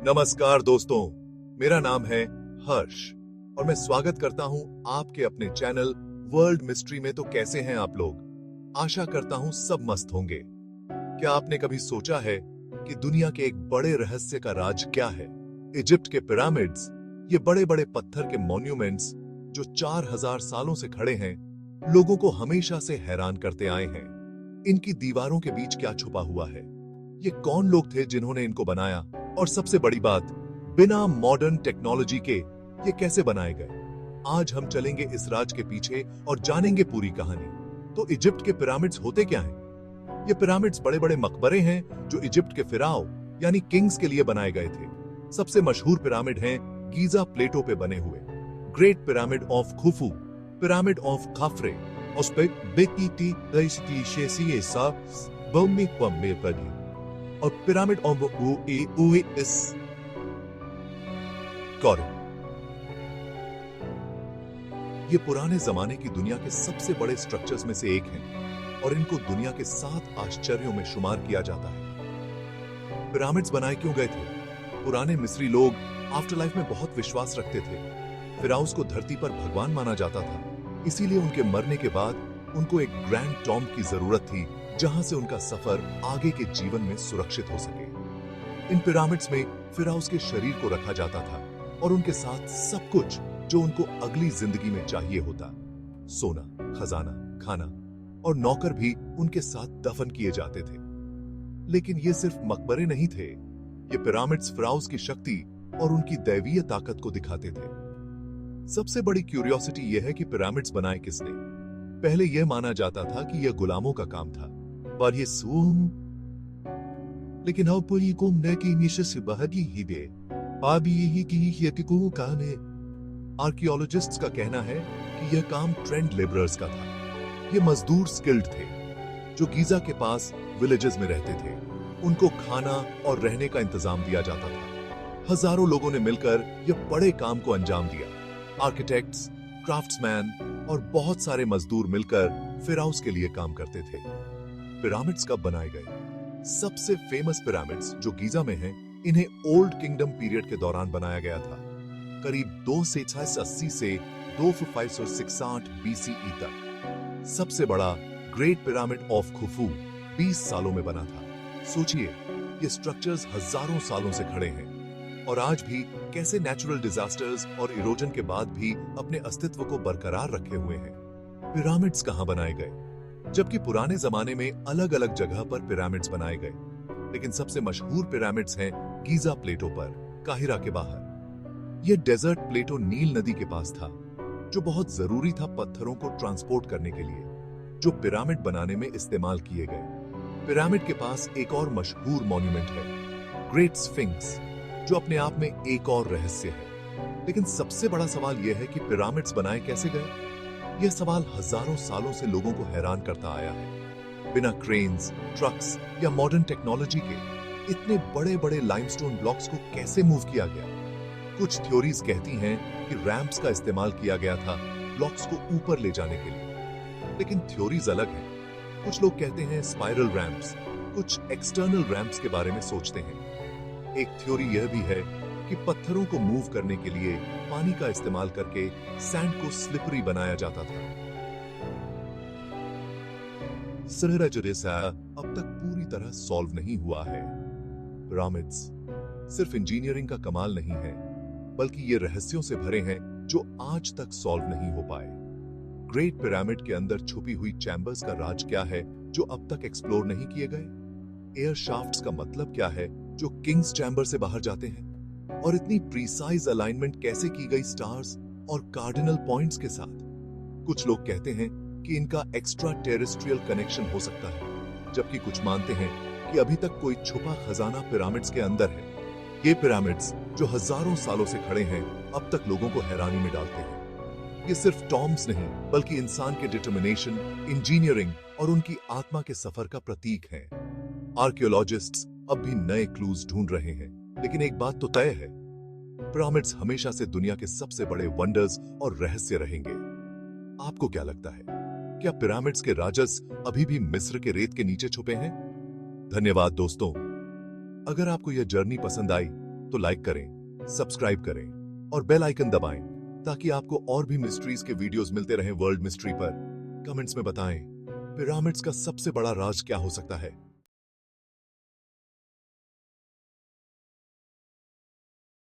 नमस्कार दोस्तों, मेरा नाम है हर्ष और मैं स्वागत करता हूं आपके अपने चैनल वर्ल्ड मिस्ट्री में। तो कैसे हैं आप लोग? आशा करता हूं सब मस्त होंगे। क्या आपने कभी सोचा है कि दुनिया के एक बड़े रहस्य का राज क्या है? इजिप्ट के पिरामिड्स, ये बड़े बड़े पत्थर के मॉन्यूमेंट्स जो 4000 सालों से खड़े हैं, लोगों को हमेशा से हैरान करते आए हैं। इनकी दीवारों के बीच क्या छुपा हुआ है? ये कौन लोग थे जिन्होंने इनको बनाया? और सबसे बड़ी बात, बिना मॉडर्न टेक्नोलॉजी के ये कैसे बनाए गए? आज हम चलेंगे इस राज के पीछे और जानेंगे पूरी कहानी। तो इजिप्ट के पिरामिड्स होते क्या हैं? ये पिरामिड्स बड़े बड़े मकबरे हैं जो इजिप्ट के फिराओ यानी किंग्स के लिए बनाए गए थे। सबसे मशहूर पिरामिड हैं गीजा प्लेटो पे बने हुए great pyramid of Khufu, pyramid of खाफरे, और पिरामिड ऑफ कॉरिन। ये पुराने जमाने की दुनिया के सबसे बड़े स्ट्रक्चर्स में से एक हैं और इनको दुनिया के 7 आश्चर्यों में शुमार किया जाता है। पिरामिड्स बनाए क्यों गए थे? पुराने मिस्री लोग आफ्टर लाइफ में बहुत विश्वास रखते थे। फिराउस को धरती पर भगवान माना जाता था, इसीलिए उनके मरने के बाद उनको एक ग्रैंड टॉम्ब की जरूरत थी जहां से उनका सफर आगे के जीवन में सुरक्षित हो सके। इन पिरामिड्स में फिराउस के शरीर को रखा जाता था और उनके साथ सब कुछ जो उनको अगली जिंदगी में चाहिए होता, सोना, खजाना, खाना और नौकर भी उनके साथ दफन किए जाते थे। लेकिन ये सिर्फ मकबरे नहीं थे, ये पिरामिड्स फिराउस की शक्ति और उनकी दैवीय ताकत को दिखाते थे। सबसे बड़ी क्यूरियोसिटी यह है कि पिरामिड्स बनाए किसने? पहले यह माना जाता था कि यह गुलामों का काम था, पर ये लेकिन आर्कियोलॉजिस्ट्स का कहना है कि यह काम ट्रेंड लेबरर्स का था। ये मजदूर स्किल्ड थे जो गीजा के पास विलेजेस में रहते थे। उनको खाना और रहने का इंतजाम दिया जाता था। हजारों लोगों ने मिलकर यह बड़े काम को अंजाम दिया। आर्किटेक्ट्स, क्राफ्ट्समैन और बहुत सारे मजदूर मिलकर फिराउस के लिए काम करते थे। पिरामिड्स कब बनाए गए? सबसे फेमस पिरामिड्स जो गीजा में हैं, इन्हें ओल्ड किंगडम पीरियड के दौरान बनाया गया था, करीब 2680 से 2566 बीसीई तक। सबसे बड़ा ग्रेट पिरामिड ऑफ खुफू 20 सालों में बना था। सोचिए, ये स्ट्रक्चर्स हजारों सालों से खड़े हैं और आज भी कैसे नेचुरल डिजास्टर्स और इरोजन के बाद भी अपने अस्तित्व को बरकरार रखे हुए हैं। पिरामिड्स कहां बनाए गए? जबकि पुराने जमाने में अलग अलग जगह पर पिरामिड्स बनाए गए, लेकिन सबसे मशहूर पिरामिड्स हैं गीजा प्लेटो पर, काहिरा के बाहर। यह डेजर्ट प्लेटो नील नदी के पास था, जो बहुत जरूरी था पत्थरों को ट्रांसपोर्ट करने के लिए, जो पिरामिड बनाने में इस्तेमाल किए गए। पिरामिड के पास एक और मशहूर मॉन्यूमेंट है, ग्रेट स्फिंक्स, जो अपने आप में एक और रहस्य है। लेकिन सबसे बड़ा सवाल यह है कि पिरामिड्स बनाए कैसे गए? यह सवाल हजारों सालों से लोगों को हैरान करता आया है। बिना क्रेन्स, ट्रक्स या मॉडर्न टेक्नोलॉजी के इतने बड़े बड़े लाइमस्टोन ब्लॉक्स को कैसे मूव किया गया? कुछ थ्योरीज कहती हैं कि रैंप्स का इस्तेमाल किया गया था ब्लॉक्स को ऊपर ले जाने के लिए, लेकिन थ्योरीज अलग हैं। कुछ लोग कहते हैं स्पाइरल रैंप्स, कुछ एक्सटर्नल रैंप्स के बारे में सोचते हैं। एक थ्योरी यह भी है कि पत्थरों को मूव करने के लिए पानी का इस्तेमाल करके सैंड को स्लिपरी बनाया जाता था। अब तक पूरी तरह सॉल्व नहीं हुआ है। पिरामिड्स सिर्फ इंजीनियरिंग का कमाल नहीं है, बल्कि ये रहस्यों से भरे हैं जो आज तक सॉल्व नहीं हो पाए। ग्रेट पिरामिड के अंदर छुपी हुई चैम्बर्स का राज क्या है जो अब तक एक्सप्लोर नहीं किए गए? एयर शाफ्ट्स का मतलब क्या है जो किंग्स चैम्बर से बाहर जाते हैं? और इतनी प्रीसाइज अलाइनमेंट कैसे की गई स्टार्स और कार्डिनल पॉइंट्स के साथ? कुछ लोग कहते हैं कि इनका एक्स्ट्रा टेरेस्ट्रियल कनेक्शन हो सकता है, जबकि कुछ मानते हैं कि अभी तक कोई छुपा खजाना पिरामिड्स के अंदर है। ये पिरामिड्स जो हजारों सालों से खड़े हैं, अब तक लोगों को हैरानी में डालते हैं। ये सिर्फ टॉम्ब्स नहीं, बल्कि इंसान के डिटर्मिनेशन, इंजीनियरिंग और उनकी आत्मा के सफर का प्रतीक हैं। आर्कियोलॉजिस्ट्स अब भी नए क्लूज ढूंढ रहे हैं, लेकिन एक बात तो तय है, पिरामिड्स हमेशा से दुनिया के सबसे बड़े वंडर्स और रहस्य रहेंगे। आपको क्या लगता है? क्या पिरामिड्स के राजस अभी भी मिस्र के रेत के नीचे छुपे हैं? धन्यवाद दोस्तों। अगर आपको यह जर्नी पसंद आई तो लाइक करें, सब्सक्राइब करें और बेल आइकन दबाएं ताकि आपको और भी मिस्ट्रीज के वीडियोस मिलते रहें। वर्ल्ड मिस्ट्री पर कमेंट्स में बताएं, पिरामिड्स का सबसे बड़ा राज क्या हो सकता है।